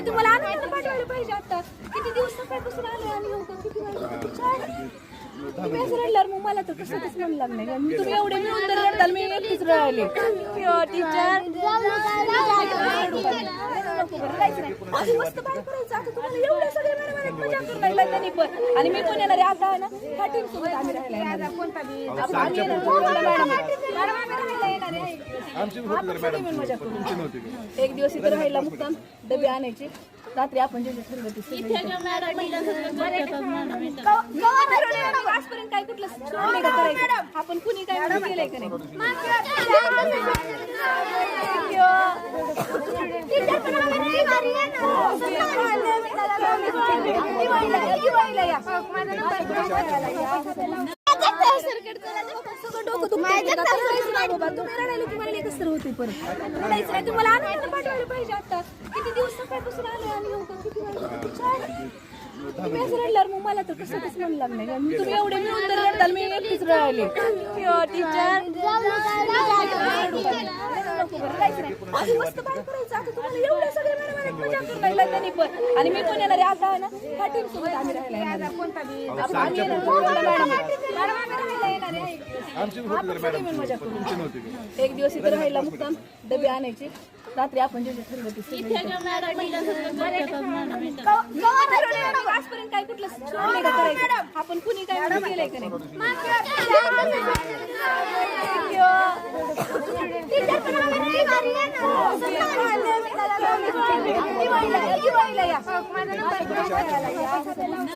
तुम्हाला आनंद पाठवायला पाहिजे. आता किती दिवस सकाळपासून आले आणि किती तुम्ही असं रडल्यावर मग मला तर कसंच मन लागणार. मी तुम्ही एवढे मिळून तर रडताल, मी एकटीच रडले. टीचर असं मस्त बाहेर करायचं. आता तुम्हाला एवढे सगळे मजा करून लागला त्यांनी पण. आणि मी पण येणार आहे आता ना ह्या टीम सोबत आम्ही राहायला येणार. मजा करू. एक दिवस इथे राहायला मुक्काम, डबे आणायचे, रात्री आपण जे ठरवलं आजपर्यंत काय कुठलं करायचं आपण कुणी काय केलंय का नाही. तुम्हाला आनंद पाठवायला पाहिजे. आता किती दिवस सकाळपासून आले आणि तुम्ही असं रडल्यावर मग मला तर कसंच मन लागणार. मी तुम्ही एवढे मिळून तर रडताल, मी एकटीच रडले. टीचर असं मस्त बाहेर करायचं. आता तुम्हाला एवढे सगळे मजा करून लागला त्यांनी पण. आणि मी पण येणार आहे आता ना ह्या टीम सोबत आम्ही राहायला येणार. मजा करू. एक दिवस इथे राहायला मुक्काम, डबे आणायचे, रात्री आपण जे ठरवलं आजपर्यंत काय कुठलं करायचं आपण कुणी काय केलंय का नाही.